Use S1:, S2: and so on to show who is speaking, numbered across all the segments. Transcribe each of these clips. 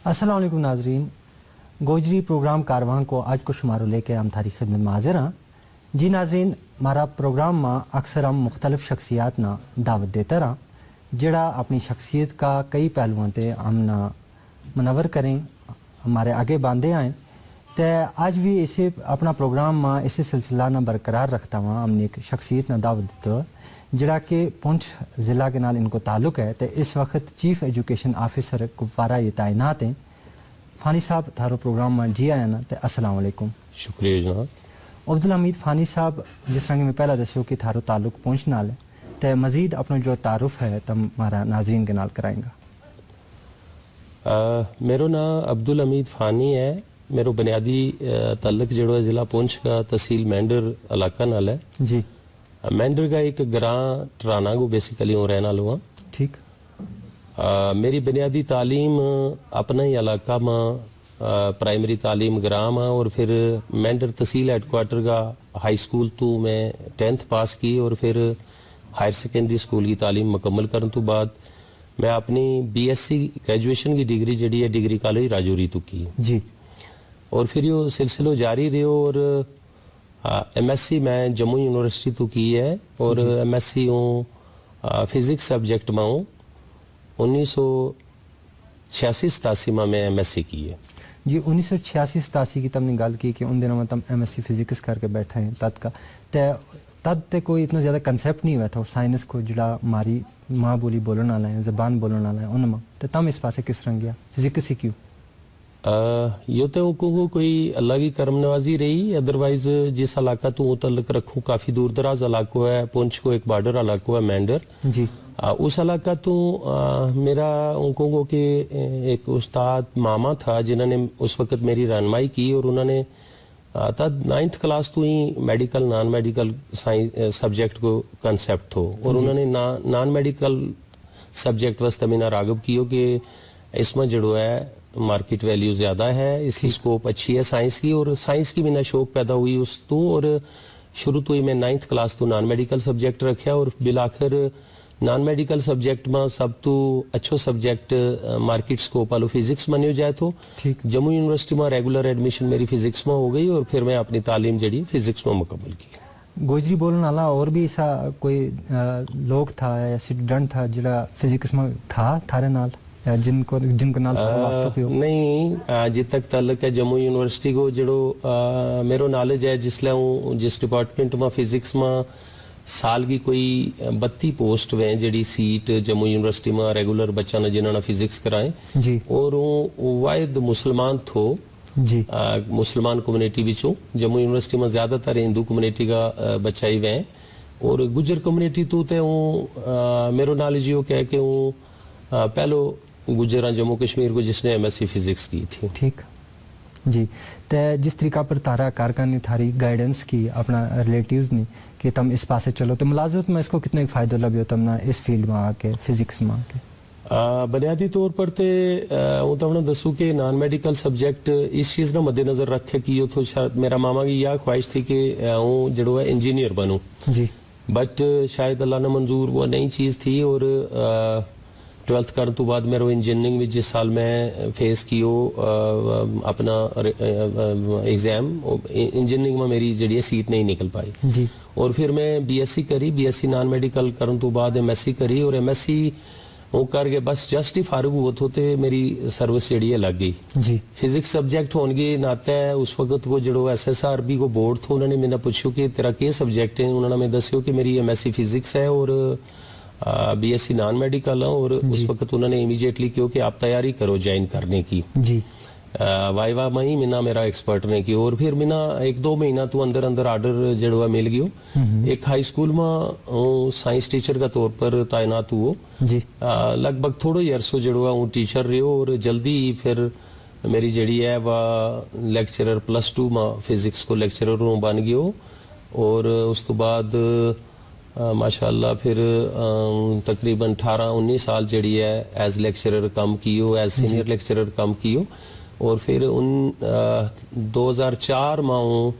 S1: अस्सलाम वालेकुम नाजरीन, गोजरी प्रोग्राम कारवां को आज को शुमारो लेके हम थारी खिदमत में हाजिर हाँ। जी नाजरीन, हमारा प्रोग्राम में अक्सर हम मुख्तलिफ शख्सियात ना दावत देते रहा जड़ा अपनी शख्सियत का कई पहलुओं से हम ना मनवर करें, हमारे आगे बांधे आए। तो आज भी इसे अपना प्रोग्राम में इसी सिलसिला ना बरकरार रखता हुआ हमने एक शख्सियत ना दावत देते हुए जड़ा कि पुंछ ज़िला के नाल इनको ताल्लुक़ है। तो इस वक्त चीफ एजुकेशन ऑफिसर कुपवारा ये तैनात हैं। फ़ानी साहब थारो प्रोग्राम में जी आया ना, तो अस्सलाम वालेकुम।
S2: शुक्रिया जनाब।
S1: अब्दुल हमीद फ़ानी साहब, जिस तरह मैं पहला दस्यो कि थारो ताल्लुक़ पुंछ नाल है, तो मज़ीद अपना जो तारुफ है तम हमारा नाजरीन के नाल कराएंगा।
S2: मेरो नाम अब्दुल हमीद फ़ानी है। मेरो बुनियादी ताल्लुक़ जो है ज़िला पुंछ का तहसील मैंडर इलाका नाल है
S1: जी।
S2: मैंडर का एक ग्रां टराना को बेसिकली हूँ रहना लुआ।
S1: ठीक।
S2: मेरी बुनियादी तालीम अपना ही इलाका में प्राइमरी तालीम ग्राम है और फिर मैंडर तहसील हेडक्वार्टर का हाई स्कूल तो मैं 10th पास की और फिर हायर सेकेंडरी स्कूल की तालीम मुकम्मल करने तो बाद मैं अपनी BSc ग्रेजुएशन की डिग्री जी है डिग्री कॉलेज राजौरी तो की
S1: जी। और
S2: फिर यो सिलसिलो जारी रहो और MSc मैं जम्मू यूनिवर्सिटी तो की है और MSc हूँ फिजिक्स सब्जेक्ट में हूँ 1986-87 में मैं MSc की है
S1: जी। 1986-87 की तमने गल की कि उन दिनों में तम MSc फिजिक्स करके बैठे हैं तद का तद ते कोई इतना ज़्यादा कंसेप्ट नहीं हुआ था और साइंस को जड़ा हमारी माँ बोली बोलने वाला है, ज़बान बोलने वाला है उनमें, तो तम इस पासे किस तरह गया फिजिक्स ही क्यों?
S2: यो तो को कोई अलग ही कर्म नवाजी रही। अदरवाइज जिस इलाका तो तल्लक रखूँ काफ़ी दूर दराज इलाको है, पुंछ को एक बॉर्डर इलाको है मैंडर जी। उस इलाका तो मेरा उनको को के एक उस्ताद मामा था जिन्होंने उस वक्त मेरी रहनुमाई की और उन्होंने तब 9th क्लास तो ही medical non medical science subject को कंसेप्ट हो और उन्होंने नॉन मेडिकल सब्जेक्ट वास्ते मैंने रागब कियो कि इसमें जड़ो है मार्केट वैल्यू ज़्यादा है, इसकी स्कोप अच्छी है साइंस की और साइंस की बिना शौक पैदा हुई उस तो और शुरू तो ही मैं 9th क्लास तो नॉन मेडिकल सब्जेक्ट रखा और बिलाखिर नॉन मेडिकल सब्जेक्ट में सब तो अच्छो सब्जेक्ट मार्केट स्कोप वालो फिजिक्स मानो जाए तो जम्मू यूनिवर्सिटी में रेगुलर एडमिशन मेरी फिजिक्स में हो गई और फिर मैं अपनी तालीम जड़ी फिजिक्स में मुकम्मल की।
S1: गोजरी बोलने वाला और भी ऐसा कोई लोग था या स्टूडेंट था जरा फिजिक्स में था थारे नाल जिनको नाल
S2: नहीं जित तक तल्लक है जम्मू यूनिवर्सिटी को जड़ो मेरो नॉलेज है जिसले जिस डिपार्टमेंट में फिजिक्स में साल की कोई 32 पोस्ट वे जड़ी सीट जम्मू यूनिवर्सिटी में रेगुलर बच्चा ने जिन्होंने फिजिक्स कराए जी और वायद मुसलमान थो जी। मुसलमान कम्युनिटी बिचो जम्मू यूनिवर्सिटी में ज्यादातर हिंदू कम्युनिटी का बच्चा ही वे और गुजर कम्युनिटी तो मेरो नॉलेज यो कह के पहलो गुजरा जम्मू कश्मीर को जिसने MSc फिजिक्स की थी। ठीक
S1: जी। तो जिस तरीका पर तारा कारका ने थारी गाइडेंस की अपना रिलेटिव्स ने कि तुम इस पासे चलो तो मुलाजमत में इसको कितना फ़ायदा लगे तुमने इस फील्ड में आके फिजिक्स में आके?
S2: बुनियादी तौर पर तो तुमने दसू कि नॉन मेडिकल सब्जेक्ट इस चीज़ ना मद्देनजर रखे कि यो तो शायद मेरा मामा की यह ख्वाहिश थी कि जड़ो है इंजीनियर बनूँ जी। बट शायद अल्लाह ने मंजूर वो नई चीज़ थी और 12th करने तो बाद मेरे इंजीनियरिंग में जिस साल मैं फेस कियो अपना एग्जाम इंजीनियरिंग में मेरी जड़ी सीट नहीं निकल पाई जी। और फिर मैं BSc करी, BSc नॉन मेडिकल करने तो बाद MSc करी और MSc वो करके बस जस्ट ही फारूक हुआ होते मेरी सर्विस जड़ी लग गई जी। फिजिक्स सब्जेक्ट होने के नाते उस वक्त वो जड़ो SSRB को बोर्ड था उन्होंने मैंने पूछो कि तेरा क्या सब्जेक्ट है, उन्होंने मैं दस्यो कि मेरी MSc फिजिक्स है और BSc नॉन मेडिकल है और उस वक्त उन्होंने इमीडिएटली क्यों कि आप तैयारी करो ज्वाइन करने की जी। वाइवा में ही मिना मेरा एक्सपर्ट ने की और फिर मिना 1-2 महीना तो अंदर अंदर ऑर्डर जड़वा मिल गयो। एक हाई स्कूल में साइंस टीचर का तौर पर तैनात हुआ जी। लगभग थोड़ो ही अरसो जड़वा टीचर रहो और जल्दी फिर मेरी जड़ी है वह लेक्चरर +2 में फिजिक्स को लेक्चरर बन गयो और उस तो बाद माशाल्लाह फिर तकरीबन 18-19 साल जड़ी है एज लेक्चरर काम कियो, एज सीनियर लेक्चरर काम कियो और फिर 2004 में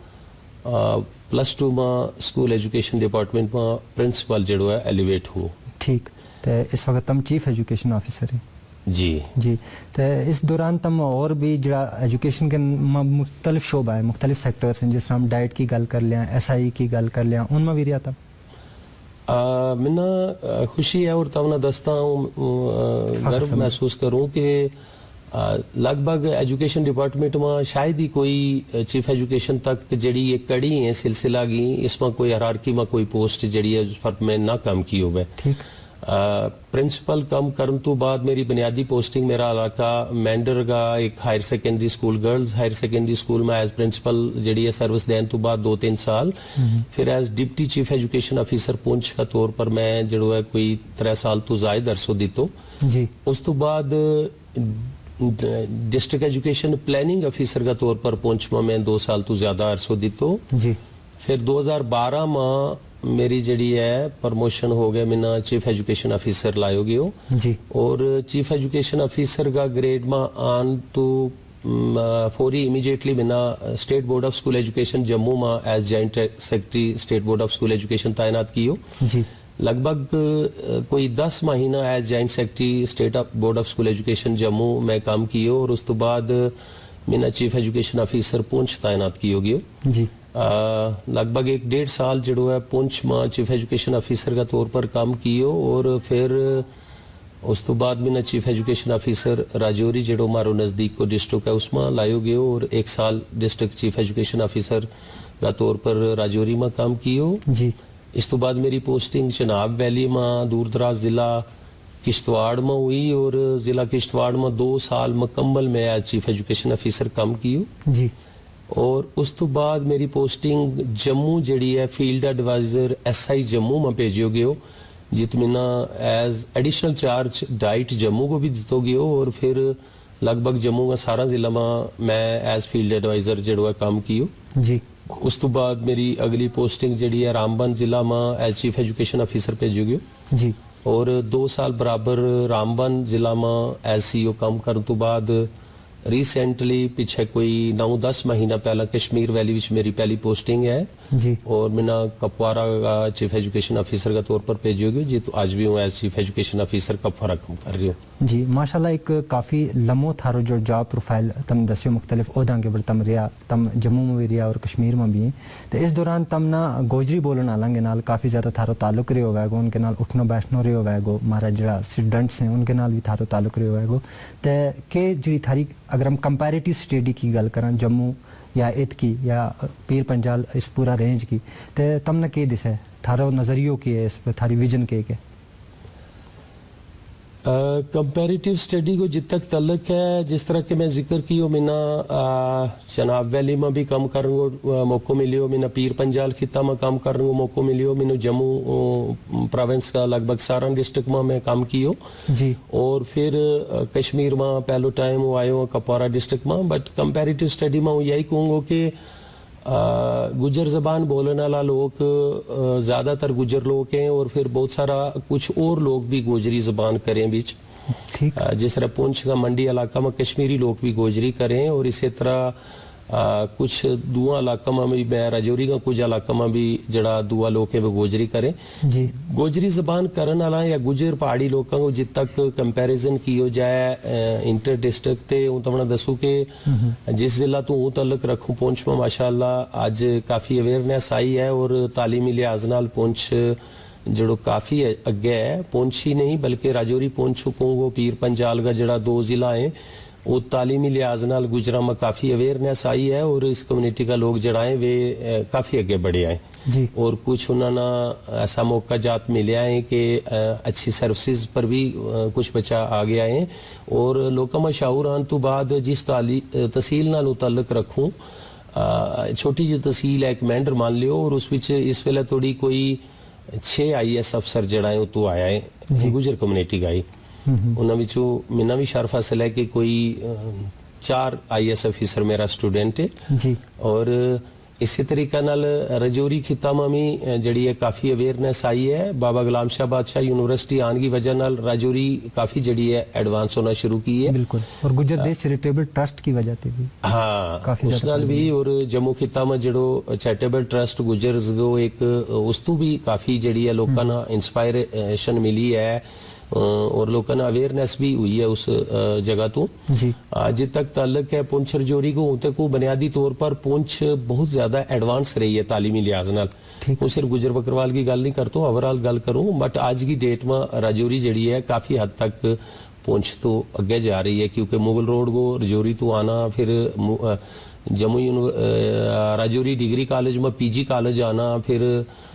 S2: +2 में स्कूल एजुकेशन डिपार्टमेंट में प्रिंसिपल जड़ो है एलिवेट हो।
S1: ठीक। तो इस वक्त हम चीफ एजुकेशन ऑफिसर हैं
S2: जी
S1: जी। तो इस दौरान तम और भी जरा एजुकेशन के मुख्तलिफ शोबा है, मुख्तलिफ सेक्टर्स हैं, जिस तरह हम डाइट की गल कर लिया, SI की गल कर लिया, उनमें भी रहा था
S2: मैंने खुशी है और तब दस्ता हूँ गर्व महसूस करूँ कि लगभग एजुकेशन डिपार्टमेंट में शायद ही कोई चीफ एजुकेशन तक जड़ी ये कड़ी है सिलसिला की, इसमें कोई हायरार्की में कोई पोस्ट जड़ी है उस पर मैं ना काम की हो।
S1: ठीक।
S2: प्रिंसिपल कम करन तो बाद मेरी बुनियादी पोस्टिंग मेरा इलाका मैंडर का एक higher secondary school, girls higher secondary school में एज प्रिंसिपल जड़ी है सर्विस देने तो बाद 2-3 साल, फिर as deputy chief education officer Poonch का तौर पर मैं जड़ो है कोई 3 साल तो जायद अरसो दितो
S1: जी। उस
S2: तो बाद डिस्ट्रिक्ट एजुकेशन प्लानिंग ऑफिसर का तौर पर पुंछ में मैं 2 साल तो ज्यादा अरसो दितो
S1: जी।
S2: फिर 2012 में मेरी जड़ी है प्रमोशन हो गया, मैंने चीफ एजुकेशन ऑफिसर लायो गयो
S1: जी। और
S2: चीफ एजुकेशन ऑफिसर का ग्रेड में आन तो फौरी इमीडिएटली मैंने state board of school education Jammu में as joint secretary state board of school education तैनात कियो
S1: जी।
S2: लगभग कोई 10 महीना as joint secretary state board of school education Jammu में काम कियो और उस तो बाद मैंने चीफ एजुकेशन ऑफिसर पुंछ तैनात कियो गयो
S1: जी।
S2: लगभग 1-1.5 साल जड़ो है पुंछ में चीफ एजुकेशन ऑफिसर का तौर पर काम कियो और फिर उस तो बाद मैंने चीफ एजुकेशन ऑफिसर राजौरी जड़ो मारो नजदीक को डिस्ट्रिक्ट है उसमें लायो गयो और 1 साल डिस्ट्रिक्ट चीफ एजुकेशन ऑफिसर का तौर पर राजौरी में काम कियो
S1: जी।
S2: इस तो बाद मेरी पोस्टिंग चनाब वैली में दूर दराज जिला किश्तवाड़ में हुई और जिला किश्तवाड़ में 2 साल मुकम्मल में एज चीफ एजुकेशन ऑफिसर काम कियो
S1: जी।
S2: और उस तो बाद मेरी पोस्टिंग जम्मू जड़ी है फील्ड एडवाइजर SI जम्मू में भेजियो गयो जित मैंने as additional charge DIET Jammu को भी दितो गयो और फिर लगभग जम्मू का सारा जिला में मैं एज फील्ड एडवाइजर जड़ो है काम कियो जी। उस तो बाद मेरी अगली पोस्टिंग जड़ी है रामबन जिला में एज चीफ एजुकेशन ऑफिसर भेजियो गयो जी। और 2 साल बराबर रामबन जिला में एज CO काम करने तो बाद रिसेंटली पीछे कोई 9-10 महीना पहला कश्मीर वैली विच मेरी पहली पोस्टिंग है जी। और मैंने कपवारा का चीफ एजुकेशन ऑफिसर का तौर पर भेजियो गयो जी। तो आज भी हूँ एज चीफ एजुकेशन ऑफिसर कपवारा काम कर रही हूँ
S1: जी। माशाल्लाह एक काफ़ी लम्बो थारो जो जॉब प्रोफाइल तम दस्यो मुख्तलिफ ओहदा के ऊपर तम रिया, तम जम्मू में भी रिया और कश्मीर में भी। तो इस दौरान तम ना गोजरी बोलने वाले नाल काफ़ी ज़्यादा थारो ताल्लुक रहो वैगो, उनके नाल उठना बैठना रहो वैगो, हमारा जरा स्टूडेंट्स हैं उनके नाल भी थारो ताल्लुक रहो वैगो। तो के जी थारी अगर हम कंपैरेटिव स्टडी की गल करें जम्मू या इत की या पीर पंजाल इस पूरा रेंज की, तो तमने के दिस है थारो नज़रियो की है इस पर, थारी विजन के
S2: कंपैरेटिव स्टडी को जित तक तल्लक है जिस तरह के मैं जिक्र कियो मैंने चनाब वैली में भी काम करने को मौका मिलियो, मैंने पीर पंजाल खिता में काम करने को मौका मिलियो, मैंने जम्मू प्रोविंस का लगभग सारण डिस्ट्रिक्ट में मैं काम कियो जी। और फिर कश्मीर में पहलो टाइम आयो कपवारा डिस्ट्रिक्ट में। बट कंपैरेटिव स्टडी में यही कहूँगा कि गुजर जबान बोलने वाला लोग ज्यादातर गुजर लोग हैं और फिर बहुत सारा कुछ और लोग भी गोजरी जबान करें बीच, जिस तरह पुंछ का मंडी इलाका में कश्मीरी लोग भी गोजरी करें और इसी तरह कुछ दुआ इलाका में भी मैं राजौरी का कुछ इलाका में भी जड़ा दुआ लोग है वो गोजरी करें जी। गोजरी जबान करने वाला या गुजर पहाड़ी लोगों को जित तक कंपैरिजन किया जाए इंटर डिस्ट्रिक्ट ते हूं तो दसू के जिस जिला तो हूं तलक रखूं पुंछ में माशाअल्लाह आज काफी अवेयरनेस आई है और तालीमी लिहाज नाल पुंछ जड़ो काफी अगे है। पुंछ ही नहीं बल्कि राजौरी पुंछ को पीर पंजाल का जड़ा 2 जिला है वो तालीमी लिहाज नाल गुजरा में काफी अवेयरनेस आई है और इस कम्युनिटी का लोग जड़ा है वे काफी आगे बढ़े आए जी। और कुछ उन्होंने ऐसा मौका जात मिले हैं कि अच्छी सर्विसेज पर भी कुछ बच्चा आ गया है और लोगों में शाऊर आने तो बाद जिस तहसील नाल ताल्लुक रखूं छोटी जी तहसील है एक मैंडर मान लियो और उस विच इस वेले थोड़ी कोई 6 IAS अफसर जड़ा है तो आया है गुजर कम्युनिटी का ही उन्होंने विचों मैंने भी शर्फ हासिल है कि कोई 4 IAS ऑफिसर मेरा स्टूडेंट है जी। और इसी तरीके नाल राजौरी खिता में भी जड़ी है काफी अवेयरनेस आई है। बाबा गुलाम शाह बादशाह यूनिवर्सिटी आने की वजह नाल राजौरी काफी जड़ी है एडवांस होना शुरू की है
S1: बिल्कुल। और गुजर देश चैरिटेबल ट्रस्ट की वजह से भी
S2: हाँ उस नाल भी और जम्मू खिता में जड़ो चैरिटेबल ट्रस्ट गुजर एक उस तो भी काफी जड़ी है लोगों ना इंस्पायरेशन मिली है और लोगों ने अवेयरनेस भी हुई है उस जगह तो
S1: जी।
S2: आज तक ताल्लुक है पुंछ रजौरी को होते को बुनियादी तौर पर पुंछ बहुत ज्यादा एडवांस रही है तालीमी लिहाज नाल। वो सिर्फ गुजर बकरवाल की गल नहीं करता, ओवरऑल गल करूं, बट आज की डेट में राजौरी जड़ी है काफी हद तक पुंछ तो अगे जा रही है, क्योंकि मुगल रोड को रजौरी तो आना, फिर जम्मू राजौरी डिग्री कॉलेज में पीजी कॉलेज आना, फिर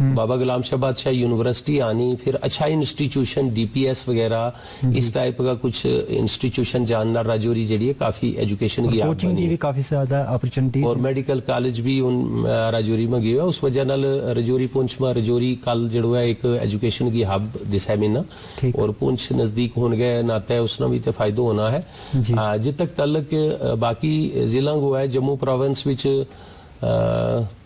S2: बाबा गुलाम शाह बादशाह यूनिवर्सिटी आनी, फिर अच्छा इंस्टीट्यूशन डीपीएस वगैरह इस टाइप का कुछ इंस्टीट्यूशन जानना राजौरी जड़ी है काफी एजुकेशन की
S1: कोचिंग की भी काफी ज्यादा अपॉर्चुनिटी
S2: और मेडिकल कॉलेज भी उन राजौरी में गया। उस वजह नाल राजौरी पुंछ में राजौरी कल जड़ो है एक एजुकेशन की हब दिशा में ना, और पुंछ नजदीक होने गए नाते उसना भी तो फायदा होना है। जित तक तलक बाकी जिला को है जम्मू प्रोविंस विच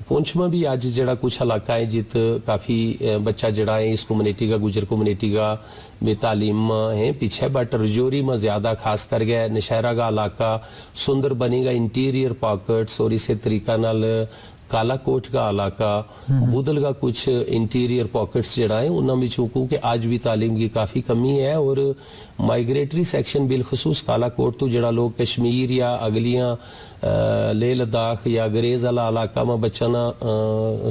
S2: पुंछ में भी आज जड़ा कुछ इलाका है जित काफी बच्चा जड़ा है इस कम्युनिटी का, गुजर कम्युनिटी का बेतालीम है पीछे, बट रजौरी में ज्यादा खास कर गया नशहरा का इलाका, सुंदर बनेगा इंटीरियर पॉकेट्स, और इसी तरीका नाल कालाकोट का इलाका, बुदल का कुछ इंटीरियर पॉकेट्स जड़ा है उन्होंने चूकू कि आज भी तालीम की काफ़ी कमी है। और माइग्रेटरी सेक्शन बिलखसूस कालाकोट तो जड़ा लोग कश्मीर या अगलियां लेह लद्दाख या गरेज वाला इलाका में बच्चा ना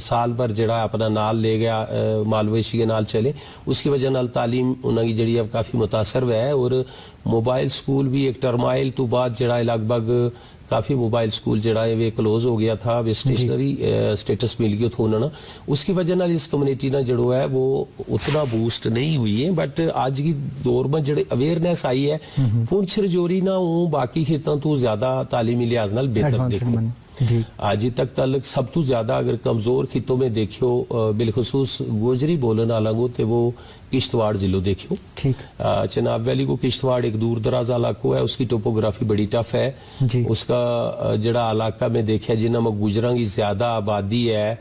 S2: साल भर जड़ा अपना नाल ले गया मालवेशी के नाल चले, उसकी वजह नाल तालीम उन्होंने जड़ी अब काफ़ी मुतासर हुआ है। और मोबाइल स्कूल भी एक टर्माइल तो बाद जड़ा लगभग काफी मोबाइल स्कूल जड़ा है वे क्लोज हो गया था, वे स्टेशनरी स्टेटस मिल गया था उन्होंने, उसकी वजह नाल इस कम्युनिटी ना जड़ो है वो उतना बूस्ट नहीं हुई है। बट आज की दौर में जड़े अवेयरनेस आई है पुंछ रजौरी ना वो बाकी खितों तो ज्यादा तालीमी लिहाज नाल बेहतर देखो आज तक तलक सब तो ज्यादा अगर कमजोर खितों में देखियो बिलखसूस गोजरी बोलने वाला को तो वो किश्तवाड़ जिलो देखियो। ठीक। चनाब वैली को किश्तवाड़ एक दूर दराज इलाको है, उसकी टोपोग्राफी बड़ी टफ है जी। उसका जड़ा इलाका में देखा जिन्हें में गुजरां की ज्यादा आबादी है,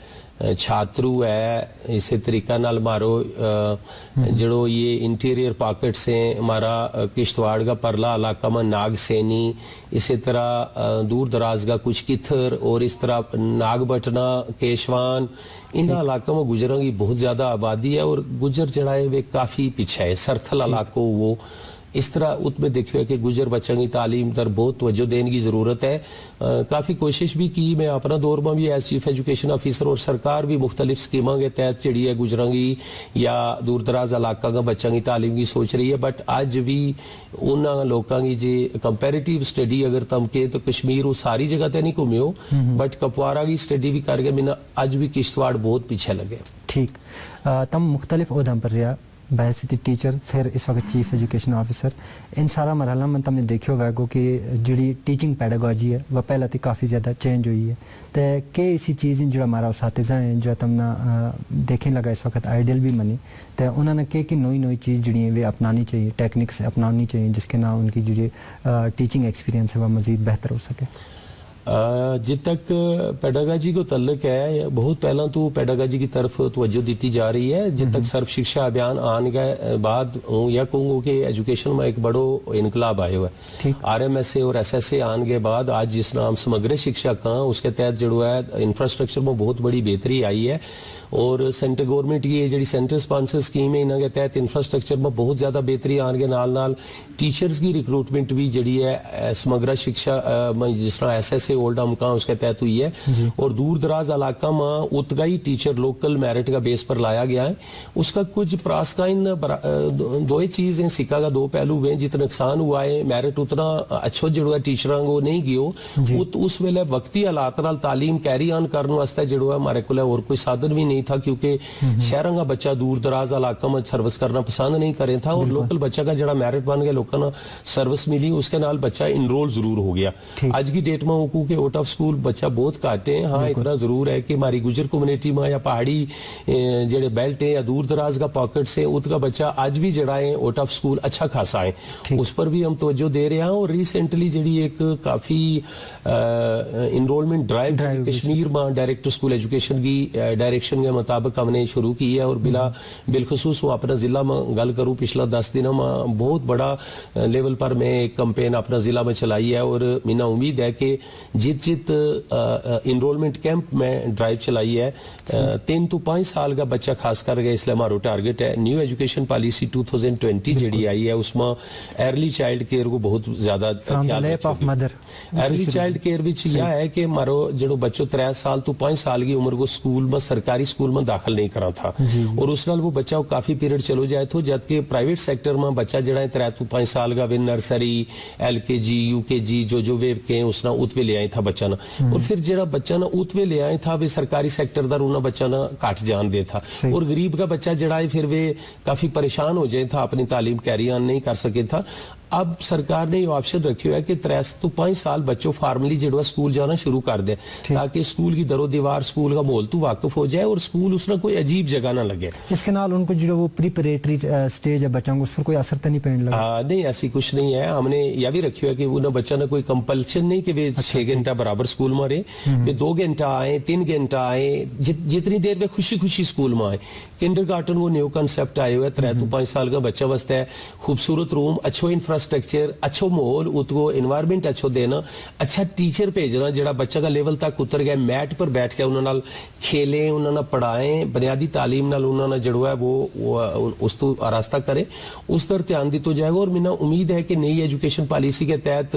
S2: छात्रु है, इसी तरीका नाल मारो जड़ो ये इंटीरियर पॉकेट्स हैं हमारा किश्तवाड़ का परला इलाका में नागसेनी, इसी तरह दूर दराज का कुछ किथर और इस तरह नागबटना केशवान इन इलाकों में गुजरों की बहुत ज्यादा आबादी है। और गुजर जड़ा है वे काफी पीछे है, सरथल इलाको वो इस तरह उसमें देखिए कि गुजर बच्चों की तालीम तर बहुत तवज्जो देने की जरूरत है। काफी कोशिश भी की मैं अपना दौर में भी एज चीफ एजुकेशन ऑफिसर, और सरकार भी मुख्तलिफ स्कीमों के तहत चिड़ी है गुजरों की या दूर दराज इलाका का बच्चों की तालीम की सोच रही है। बट आज भी उन लोगों की जी कंपेरेटिव स्टडी अगर तम के तो कश्मीर वो सारी जगह तो नहीं घूमे हो, बट कपवारा की स्टडी भी करके मैंने आज भी किश्तवाड़ बहुत पीछे लगे।
S1: ठीक। तम मुख्तलिफ ओहदों पर रहा, बहसीती टीचर, फिर इस वक्त चीफ एजुकेशन ऑफिसर, इन सारा मरहला में तुमने देखियो वैगो कि जी टीचिंग पैडागॉजी है वह पहले तो काफ़ी ज़्यादा चेंज हुई है, तो के इसी चीज़ जो हमारा उसातिज़ा हैं जो तुमने देखने लगा इस वक्त आइडियल भी मनी, तो उन्होंने के नई नई चीज़ जी है वे अपनानी चाहिए, टेक्निक्स अपनानी चाहिए जिसके ना उनकी जो टीचिंग एक्सपीरियंस है वह मज़ीद बेहतर हो सके।
S2: जित तक पेडागॉजी को तल्लक है बहुत पहला तो पेडागॉजी की तरफ तवज्जो दी जा रही है। जित तक सर्व शिक्षा अभियान आने के बाद या कहूँगा कि एजुकेशन में एक बड़ो इनकलाब आया हुआ है। RMSA और SSA आने के बाद आज जिस नाम समग्र शिक्षा का उसके तहत जो है इंफ्रास्ट्रक्चर में बहुत बड़ी बेहतरी आई है। और सेंटर गवर्नमेंट की जी सेंटर स्पॉन्सर स्कीम है इन्होंने तहत इंफ्रास्ट्रक्चर में बहुत ज्यादा बेहतरी आने के नाल टीचर्स की रिक्रूटमेंट भी जी है समग्र शिक्षा जिस तरह SSA ओल्ड अमका उसके तहत हुई है। और दूर दराज इलाका में उतगा ही टीचर लोकल मेरिट का बेस पर लाया गया है। उसका कुछ प्रासकाइन दो ही चीज है, सिक्का का दो पहलू हैं। जितना नुकसान हुआ है मेरिट उतना अच्छो जो है टीचर को नहीं गियो उस वेले वक्ती हालात नाल तालीम कैरी ऑन करने वास्ते जो है हमारे को और कोई साधन भी नहीं था, क्योंकि शहरों का बच्चा दूर दराज इलाका में सर्विस करना पसंद नहीं करे था। और लोकल बच्चा का जरा मेरिट बन गया, लोगों ने सर्विस मिली, उसके नाल बच्चा इनरोल जरूर हो गया। आज की डेट में वो के आउट ऑफ स्कूल बच्चा बहुत काटे हैं। हाँ इतना जरूर है कि हमारी गुजर कम्युनिटी में या पहाड़ी जेडे बेल्ट है या दूर दराज का पॉकेट से उसका बच्चा आज भी जड़ा है आउट ऑफ स्कूल अच्छा खासा है, उस पर भी हम तवज्जो दे रहे हैं। और रिसेंटली जी एक काफी इनरोलमेंट ड्राइव कश्मीर में डायरेक्ट स्कूल एजुकेशन की डायरेक्शन के मुताबिक हमने शुरू की है। और बिलखसूस वो अपना जिला में गल करूँ पिछला 10 दिनों में बहुत बड़ा लेवल पर मैं एक कैंपेन अपना जिला में चलाई है। और मैंने उम्मीद है कि जित इनरोलमेंट कैंप में ड्राइव चलाई है 3 to 5 साल का बच्चा खास कर गया, इसलिए हमारा टारगेट है। न्यू एजुकेशन पॉलिसी 2020 जी आई है, उसमें अर्ली चाइल्ड केयर को बहुत ज्यादा ख्याल अर्ली चाइल्ड केयर विच यह है कि मारो जो बच्चों 3 साल तो 5 साल की उम्र को स्कूल में, सरकारी स्कूल में दाखिल नहीं करा था, और उस नाल वो बच्चा काफी पीरियड चलो जाए तो, जबकि प्राइवेट सेक्टर में बच्चा जड़ा 3 to 5 साल का वे नर्सरी, LKG, UKG जो वे के उसना उतवे ले आए था बच्चा ना, और फिर जरा बच्चा ना उतवे ले आए था वे सरकारी सेक्टर दा रोना बच्चा ना काट जान दे था, और गरीब का बच्चा जड़ा है फिर वे काफी परेशान हो जाए था, अपनी तालीम कैरी ऑन नहीं कर सके था। अब सरकार ने ये ऑप्शन रखी है कि 3 to 5 साल बच्चों फार्मली जो स्कूल जाना शुरू कर दे, ताकि स्कूल की दरो दीवार, स्कूल का माहौल तो वाकिफ हो जाए और स्कूल उसना कोई अजीब जगह ना लगे।
S1: इसके नाल उनको जो वो प्रीपरेटरी स्टेज है बच्चों को, उस पर कोई असर तो नहीं पड़ने लगा?
S2: नहीं, ऐसी कुछ नहीं है। हमने यह भी रखी है कि उन्हें बच्चा ना कोई कंपल्शन नहीं कि वे 6 घंटा बराबर स्कूल में रहे, वे 2 घंटा आए, 3 घंटा आए, जितनी देर में खुशी खुशी स्कूल में आए। किंडरगार्टन वो न्यू कंसेप्ट आए हुए 3 to 5 साल का बच्चा वास्ते है, खूबसूरत रूम, अच्छो इंफ्रास्ट्रक्चर, अच्छो माहौल, उसको एनवायरमेंट अच्छो देना, अच्छा टीचर भेजना जरा बच्चा का लेवल तक उतर गया, मैट पर बैठ के उन्होंने खेलें, उन्होंने पढ़ाएं, बुनियादी तालीम नाल उन्होंने जड़ो है वो उस तो रास्ता करे, उस पर ध्यान दी तो जाएगा। और मैंने उम्मीद है कि नई एजुकेशन पॉलिसी के तहत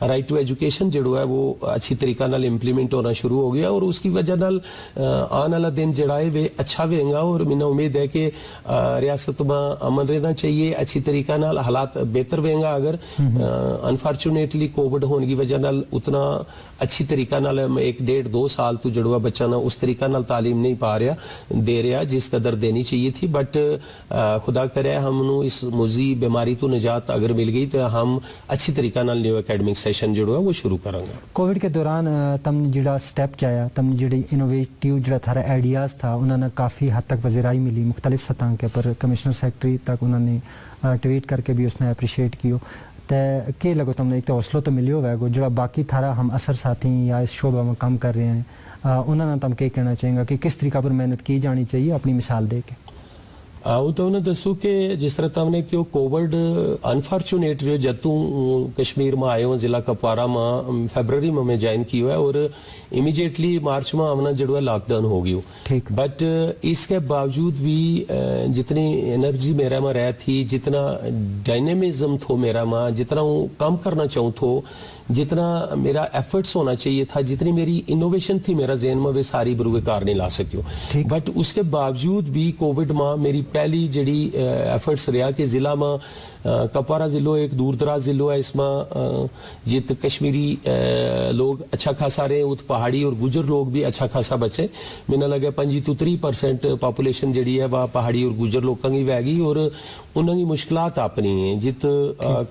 S2: राइट टू एजुकेशन जड़ो है वो अच्छी तरीका नाल इंप्लीमेंट होना शुरू हो गया, और उसकी वजह नाल आने वाला दिन जड़ा है वे अच्छा होगा। और मैंने उम्मीद है कि रियासत में अमन रहना चाहिए, अच्छी तरीका नाल हालात बेहतर होगा। अगर अनफॉर्चुनेटली कोविड होने की वजह नाल उतना अच्छी तरीका नाल 1-1.5-2 साल तो जड़ुआ बच्चा ना उस तरीका नाल तालीम नहीं पा रहा दे रहा जिस कदर देनी चाहिए थी। बट खुदा करे हमनू इस मुजी बीमारी तो निजात अगर मिल गई तो हम अच्छी तरीका नाल न्यू एकेडमिक सेशन जड़ुआ वो शुरू करेंगे।
S1: कोविड के दौरान तुम जिड़ा स्टेप चाया, तुम जिड़ी इनोवेटिव जड़ा थारा आइडियाज़ था उन्होंने काफ़ी हद तक वज़ीराई मिली मुख्तलिफ सतह के पर, कमिश्नर सेक्रेटरी तक उन्होंने ट्वीट करके भी उसने अप्रिशिएट किया। तो के लगो तुमने एक तो हौसला तो मिलियो वैगो जो बाकी थारा हम असर साथी या इस शोबा में काम कर रहे हैं उन्होंने तुम क्या कहना चाहेंगे कि किस तरीका पर मेहनत की जानी चाहिए अपनी मिसाल दे के?
S2: वो तो उन्हें दसू कि जिस तरह तुमने क्यों कोविड अनफॉर्चुनेट रहे जब तू कश्मीर में आए हो जिला कपवारा में फरवरी में मैं ज्वाइन किया है और इमीडिएटली मार्च में हमने जड़ुआ लॉकडाउन हो गई। बट इसके बावजूद भी जितनी एनर्जी मेरा में रह थी, जितना डायनेमिज्म थो मेरा में, जितना काम करना चाहूँ थो, जितना मेरा एफर्ट्स होना चाहिए था, जितनी मेरी इनोवेशन थी मेरा ज़हन में वे सारी बरूकार नहीं ला सकियो। बट उसके बावजूद भी कोविड में मेरी पहली जड़ी एफर्ट्स रहा कि ज़िला में कपवारा ज़िलो एक दूर दराज ज़िलो है, इसमें जित कश्मीरी लोग अच्छा खासा रहे, उत पहाड़ी और गुजर लोग भी अच्छा खासा बचे। मैंने लगे 25-30% पॉपुलेशन जड़ी है वह पहाड़ी और गुजर लोगों की वैगी और उन्होंने मुश्किलात अपनी हैं। जित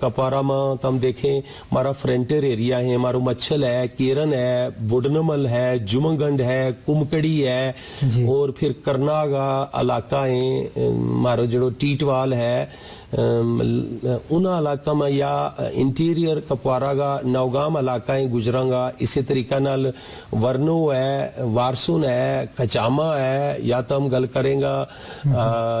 S2: कपवारा में तुम देखें हमारा फ्रंटियर एरिया है, हमारा मच्छल है, केरन है, बुडनमल है, जुमगंड है, कुमकड़ी है और फिर करनागा इलाका है, हमारा जो टीटवाल है, उन इलाका में या इंटीरियर कपवारा का नौगाम इलाका है गुजरांगा, इसी तरीका नाल वर्नो है, वारसुन है, कचामा है, या तो हम गल करेंगे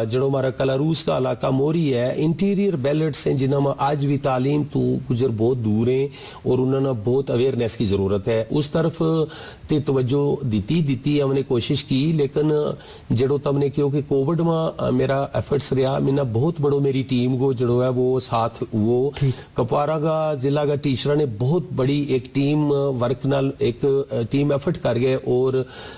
S2: जो हमारा कलारूस का इलाका मोरी है, इंटीरियर बेल्ट्स हैं जिन्होंने आज भी तालीम तो गुजर बहुत दूर हैं और उन्होंने बहुत अवेयरनेस की ज़रूरत है। उस तरफ ते तवज्जो दी हमने कोशिश की, लेकिन जड़ो तमने क्यों कि कोविड में मेरा एफर्ट्स रहा, मैंने बहुत बड़ो मेरी टीम को जो है वो साथ वो कपवारा का जिला का टीचर ने बहुत बड़ी एक टीम वर्क नाल एक टीम एफर्ट कर गए और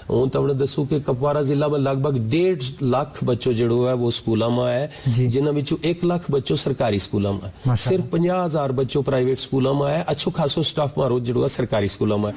S2: हूँ तुमने दसू कि कपवारा जिला में लगभग 1.5 लाख बच्चों जो है वो स्कूलों में है, जिन्होंने विचों 1 लाख बच्चों सरकारी स्कूलों में, सिर्फ 50,000 बच्चों प्राइवेट स्कूलों में है, अच्छो खासो स्टाफ मारो जो है सरकारी स्कूलों में,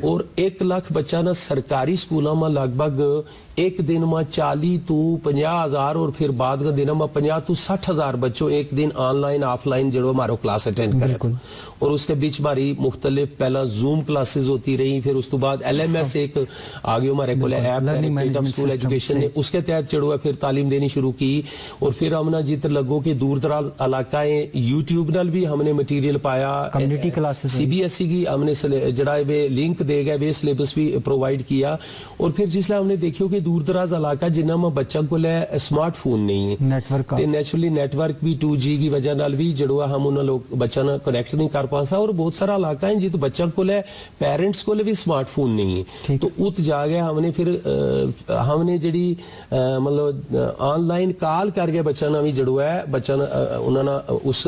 S2: और 1 लाख बच्चा ना सरकारी स्कूलों में लगभग एक दिन में 40 to 50,000 और फिर बाद का दिन में 50 to 60,000 बच्चों एक दिन ऑनलाइन ऑफलाइन जो हमारे क्लास अटेंड करें। और उसके बीच हमारी मुख्तलिफ पहला जूम क्लासेस होती रही, फिर उस तो बाद LMS एक आगे हमारे को ऐप स्कूल एजुकेशन ने उसके तहत चढ़ुआ फिर तालीम देनी शुरू की। और फिर हमने जित लगो कि दूर दराज इलाकाएं यूट्यूब नाल भी हमने मटीरियल पाया,
S1: कम्युनिटी क्लासेस
S2: CBSE की हमने जड़ा वे लिंक दे गए, वे सिलेबस भी प्रोवाइड किया। और फिर जिसले हमने देखियो कि दूर दराज इलाका जिन्ना में बच्चा को स्मार्टफोन नहीं है, नेटवर्क नेचुरली नेटवर्क भी 2G की वजह नाल भी जड़ुआ हम उन्हें लोग बच्चा ना कनेक्ट नहीं कर 4-5 साल और बहुत सारा इलाका है जित बच्चा को पेरेंट्स को भी स्मार्टफोन नहीं है, तो उत जाके हमने फिर हमने जी मतलब ऑनलाइन कॉल करके बच्चा ना भी जड़ो है बच्चा उन्होंने उस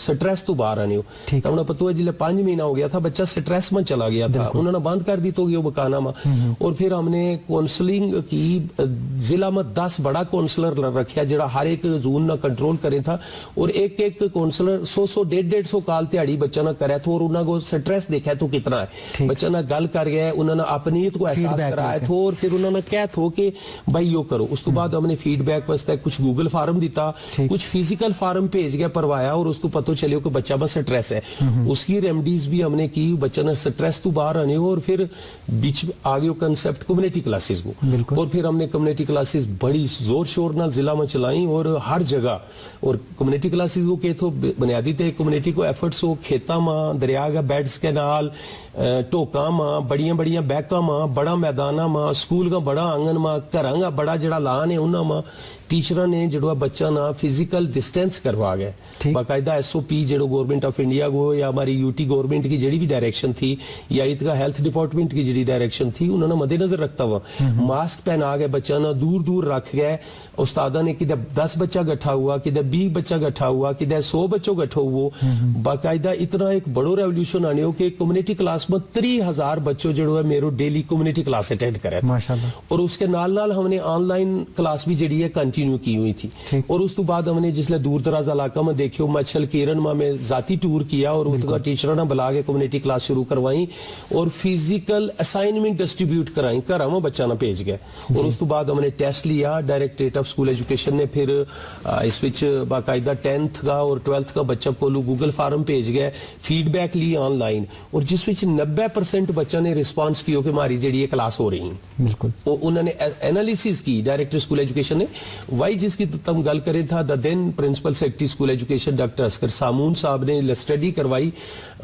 S2: स्ट्रेस तो बाहर आने तो उन्हें पता है जिले 5 महीना हो गया था बच्चा स्ट्रेस में चला गया था, उन्होंने बंद कर दी तो वो बकाना में। और फिर हमने काउंसलिंग की, जिला में 10 बड़ा काउंसलर रखा जरा हर एक जोन ना कंट्रोल करे था और एक एक काउंसलर 100 150 कॉल दिहाड़ी बच्चा ना करे था और उन्होंने को स्ट्रेस देखा तो कितना है बच्चा ना गल कर गया, उन्होंने अपनीयत को एहसास कराया था और फिर उन्होंने कहा था कि भाई यो करो। उस तो बाद हमने फीडबैक वास्ते कुछ गूगल फार्म दिता, कुछ फिजिकल फार्म भेज गया परवाया और उस तो पता चलियो कि बच्चा बस स्ट्रेस है, उसकी रेमडीज भी हमने की, बच्चा ने स्ट्रेस तो बाहर आने और फिर बीच में आ गया कंसेप्ट कम्युनिटी क्लासेस को और फिर हमने कम्युनिटी क्लासेस बड़ी जोर शोर नाल जिला में चलाई और हर जगह। और कम्युनिटी क्लासेस को के तो बुनियादी ते कम्युनिटी को एफर्ट्स हो खेता में दरिया का बेड्स के नाल टोका में बड़िया बड़िया बैका में बड़ा मैदाना में स्कूल का बड़ा आंगन में घर का बड़ा जड़ा लान है उन्होंने टीचर ने जो बच्चा ना फिजिकल डिस्टेंस करवा गए बाकायदा SOP जो गवर्नमेंट ऑफ इंडिया को या हमारी UT गवर्नमेंट की जी भी डायरेक्शन थी या इसका हेल्थ डिपार्टमेंट की जी डायरेक्शन थी उन्होंने मद्देनजर रखता हुआ मास्क पहना गए बच्चा ना दूर दूर रख गए। उस्तादा ने किधर 10 बच्चा गठा हुआ, किधर 20 बच्चा गठा हुआ, किधर 100 बच्चों गठो हुआ, बाकायदा इतना एक बड़ो रेवोल्यूशन आने हो कि कम्युनिटी क्लास में 3000 बच्चों जो है मेरे डेली कम्युनिटी क्लास अटेंड करे माशाल्लाह। और उसके नाल नाल हमने ऑनलाइन क्लास भी जी है कंटिन्यू की हुई थी। और उस तो बाद हमने जिसले दूर दराज इलाका में देखियो मच्छल केरन में जाती टूर किया और उसका टीचर ने बुला के कम्युनिटी क्लास शुरू करवाई और फिजिकल असाइनमेंट डिस्ट्रीब्यूट कराई, घर में बच्चा ना भेज गए। और उस तो बाद हमने टेस्ट लिया, डायरेक्टरेट ऑफ स्कूल एजुकेशन ने फिर इस विच बाकायदा 10th का और 12th का बच्चा को गूगल फार्म भेज गए, फीडबैक ली ऑनलाइन और जिस विच 90% बच्चा ने रिस्पांस किया कि हमारी जी क्लास हो रही है। बिल्कुल उन्होंने एनालिसिस की डायरेक्टर स्कूल एजुकेशन ने वाई जिसकी तुम गल करें था the then principal secretary school education doctor Asgar Samoon साहब ने स्टडी करवाई,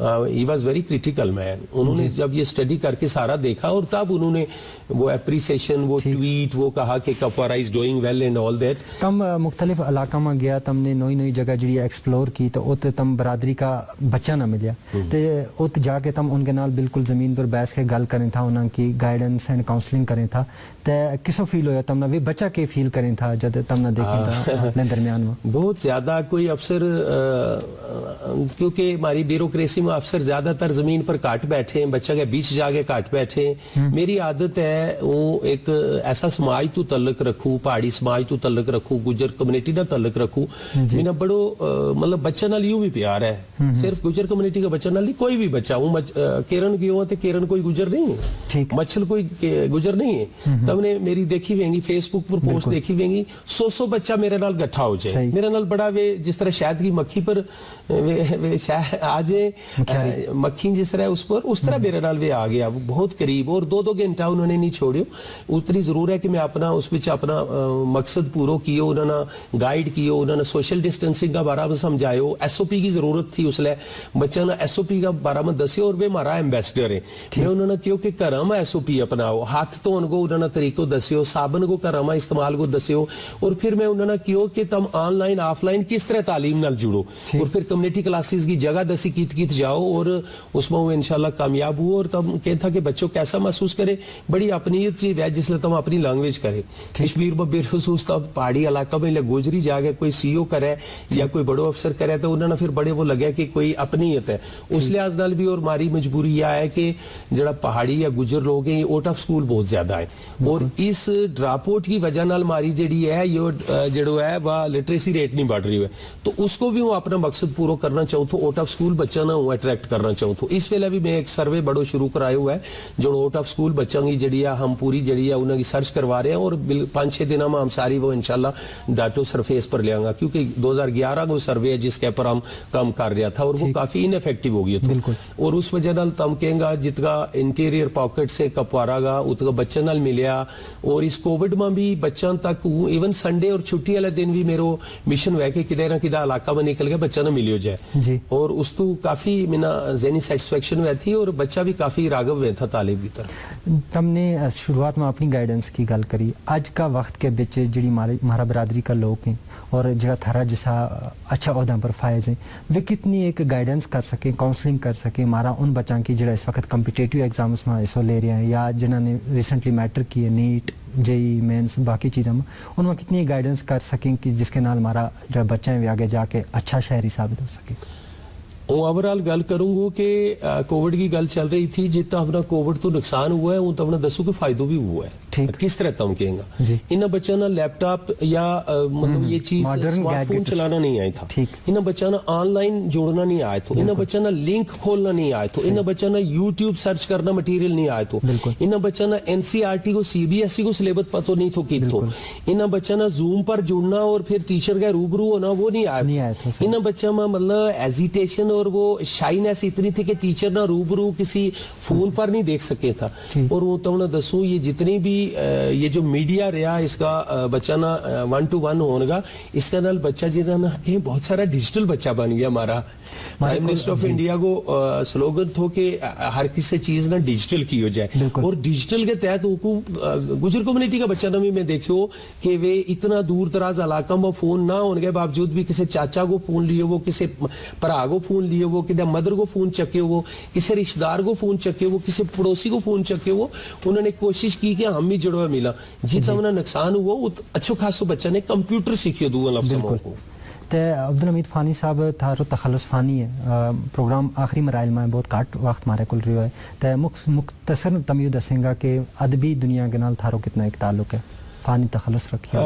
S2: he was very critical man. उन्होंने जब ये स्टडी करके सारा देखा और तब उन्होंने वो एप्रिसिएशन वो ट्वीट वो कहा कि Kupwara is doing well and all that.
S1: तम मुख्तलिफ इलाका में गया, तमने नई नई जगह जी एक्सप्लोर की तो उत तम बरादरी का बच्चा ना मिलिया तो उत जाके तम उनके नाल बिल्कुल जमीन पर बैठ के गल करें था, उनकी गाइडेंस एंड काउंसलिंग करें था तो किसो फील होया तमना वे बच्चा के फील करें था जब तमना देखे था अपने दरमियान में? बहुत
S2: ज्यादा कोई अफसर क्योंकि हमारी ब्यूरोक्रेसी में अफसर ज्यादातर जमीन पर काट बैठे हैं, बच्चा के बीच जाके काट बैठे। मेरी आदत है वो एक ऐसा समाज तो तल्लक रखूं, पहाड़ी समाज तो तल्लक रखूं, गुजर कम्युनिटी का तल्लक रखूं। मेरा बड़ो मतलब बच्चा नाल यूं भी प्यार है, सिर्फ गुजर कम्युनिटी का बच्चा नाल नहीं, कोई भी बच्चा हूं केरन गयो तो केरन कोई गुजर नहीं है, मच्छल कोई गुजर नहीं है। तबने मेरी देखी हुएगी फेसबुक पर पोस्ट देखी हुएगी 100 बच्चा मेरे नाल गठा हो जाए, मेरे नाल बड़ा वे जिस तरह शहद की मक्खी पर वे आज मक्खी जिस तरह उस पर उस तरह मेरे नाल वे आ गया बहुत करीब और 2-2 घंटा उन्होंने नहीं छोड़ियो। उतनी जरूर है कि मैं अपना उस विच अपना मकसद पूरा कियो, उन्होंने गाइड कियो, उन्होंने सोशल डिस्टेंसिंग का बारे में समझायो, SOP की जरूरत थी उसले बच्चा ने SOP का बारे में दसियो और वे हमारा एम्बेसडर है। मैं उन्होंने क्यों कि घर में SOP अपनाओ, हाथ तो उनको उन्होंने तरीको दसियो, साबन को घर में इस्तेमाल को दसियो और फिर मैं उन्होंने क्यों कि तुम ऑनलाइन ऑफलाइन किस तरह तालीम नाल जुड़ो और फिर कम्युनिटी क्लासेस की जगह दसी कित जाओ और उसमें वो इंशाल्लाह कामयाब हुआ। और तब कहता कि बच्चों कैसा महसूस करे, बड़ी अपनीयत चीज है जिसले तुम अपनी लैंग्वेज करे। कश्मीर में बेखसूस तब पहाड़ी इलाका में गोजरी जाके कोई CO करे या कोई बड़ो अफसर करे तो उन्होंने फिर बड़े वो लगे कि कोई अपनीयत है उस लिहाज नाल भी। और हमारी मजबूरी यह है कि जरा पहाड़ी या गुजर लोग हैं आउट ऑफ स्कूल बहुत ज्यादा है और इस ड्रॉप आउट की वजह नाल हमारी जी है ये जो है वह लिटरेसी रेट नहीं बढ़ रही है, तो उसको भी मैं अपना मकसद पूरा करना चाहूँ तो आउट ऑफ स्कूल बच्चा ना अट्रैक्ट करना चाहूँ तो इस वेले भी मैं एक सर्वे बड़ो शुरू कराया हुआ है जो आउट ऑफ स्कूल बच्चों की जी हम पूरी जी उन्होंने सर्च करवा रहे हैं और 5-6 दिन में हम सारी वो इंशाल्लाह डाटो सरफेस पर ले आऊंगा क्योंकि 2011 को सर्वे है जिसके ऊपर हम काम कर रहा था और वो काफी इनफेक्टिव हो गया था और उस वजह नाल तम कहेंगा जितना इंटीरियर पॉकेट से कपवारा गा उतना बच्चों नाल मिलिया और इस कोविड में भी बच्चों तक इवन संडे और छुट्टी वाले दिन भी मेरो मिशन हुआ कि किधर ना किधर इलाका में निकल के बच्चा ना मिलियो जाए
S1: जी।
S2: और उस तो काफी मेरा ज़हनी सेटिस्फेक्शन हुआ थी और बच्चा भी काफी रागव हुआ था तालिब की तरफ।
S1: तुमने शुरुआत में अपनी गाइडेंस की गल करी, अज का वक्त के बिच जी मारा बरादरी का लोग हैं और जरा थारा जैसा अच्छा ओहदा पर फायज हैं, वे कितनी एक गाइडेंस कर सकें, काउंसलिंग कर सकें मारा उन बच्चों की जरा इस वक्त कम्पिटेटिव एग्जाम्स में हिस्सा ले रहे हैं या जिन्होंने रिसेंटली मैट्रिक किए, नीट, जेई मेंस, बाकी चीज़ों में उनमें कितनी गाइडेंस कर सकें कि जिसके नाल हमारा जो बच्चे हैं वे आगे जाके अच्छा शहरी साबित हो सके।
S2: ओवरऑल गल करूंगा कि कोविड की गल चल रही थी, जितना अपना कोविड तो नुकसान हुआ है उतना अपना दसो कि फायदो भी हुआ है। किस तरह तुम कहेंगे इन बच्चों ना लैपटॉप या मतलब ये चीज स्मार्टफोन चलाना नहीं आया था, इन बच्चों ना ऑनलाइन जोड़ना नहीं आया था, इन बच्चों ना लिंक खोलना नहीं आया था, इन बच्चों ना यूट्यूब सर्च करना मटेरियल नहीं आया था, इन बच्चों ना एनसीईआरटी को सीबीएसई को सिलेबस पता नहीं था कि इन बच्चों ना जूम पर जुड़ना और फिर टीचर का रूबरू होना वो नहीं आया था। इन बच्चों में मतलब एजिटेशन और वो शाइनेस इतनी थी कि टीचर ना रूबरू किसी फोन पर नहीं देख सके था। और वो तो मैं दसूं ये जितनी भी ये जो मीडिया रहा इसका बच्चा ना 1-to-1 होगा, इसका नाल बच्चा जिन्हें ना ये बहुत सारा डिजिटल बच्चा बन गया। हमारा प्राइम मिनिस्टर ऑफ इंडिया को स्लोगन थो कि हर किसी चीज ना डिजिटल की हो जाए और डिजिटल के तहत गुजर कम्युनिटी का बच्चा ना भी मैं देखियो कि वे इतना दूर दराज इलाका में फोन ना होने के बावजूद भी किसी चाचा को फोन लिए, वो किसी भरा को फोन लिए, वो किसी मदर को फोन चके, वो किसी रिश्तेदार को फोन चके, वो किसी पड़ोसी को फोन चके, वो उन्होंने कोशिश की कि हम भी जुड़वा मिला। जितना उन्हें नुकसान हुआ अच्छो खासो बच्चा ने कंप्यूटर सीखियो दो लफ्ज़ों को।
S1: तो अब्दुल हमीद फानी साहब थारो तखल्लुस फानी है, प्रोग्राम आखिरी मराइल में बहुत काट वक्त मारे कुल रही है, तो मुख्तसर तमियो दसेंगा कि अदबी दुनिया के नाल थारो कितना एक ताल्लुक है, फानी तखल्लुस रखिए।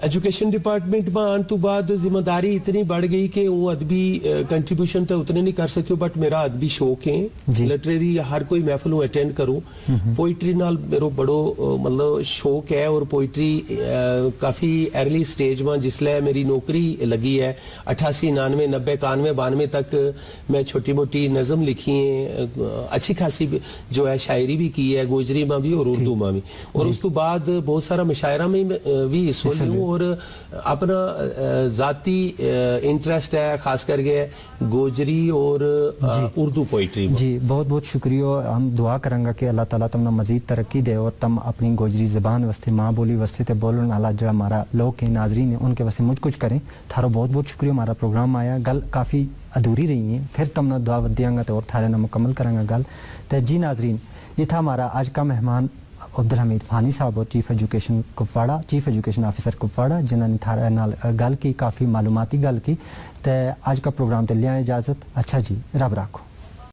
S2: एजुकेशन डिपार्टमेंट में आने तो बाद जिम्मेदारी इतनी बढ़ गई कि वो अदबी कंट्रीब्यूशन तो उतने नहीं कर सके, बट मेरा अदबी शौक है, लिटरेरी हर कोई महफिल अटेंड करूं, पोइट्री नाल मेरा बड़ो मतलब शौक है और पोइट्री काफी अर्ली स्टेज में जिसले मेरी नौकरी लगी है 88, 99, 90, 91, 92 तक मैं छोटी मोटी नज़म लिखी है, अच्छी खासी जो है शायरी भी की है, गोजरी में भी और उर्दू में भी, और उस तो बाद बहुत सारा शायरा में भी हिस्सा लूं और अपना जाती इंटरेस्ट है खास करके गोजरी और उर्दू पोइट्री में।
S1: जी बहुत बहुत शुक्रिया। हम दुआ करेंगे कि अल्लाह ताला तुमने मजीद तरक्की दे और तुम अपनी गोजरी ज़बान वस्ते माँ बोली वस्ते ते बोलने वाला जो हमारा लोग के नाजरीन है उनके वस्ते मुझ कुछ करें। थारो बहुत बहुत शुक्रिया, हमारा प्रोग्राम आया, गल काफ़ी अधूरी रही है, फिर तुमने दुआ दियांगा तो और थारे ना मुकम्मल करेंगे गल। तो जी नाजरीन, ये था हमारा आज का मेहमान अब्दुल हमीद फानी साहब और चीफ एजुकेशन ऑफिसर कुपवाड़ा, जिन्होंने थारे नाल गल की, काफ़ी मालूमाती गल की। तो आज का प्रोग्राम तो लिया इजाज़त। अच्छा जी, रब राखो।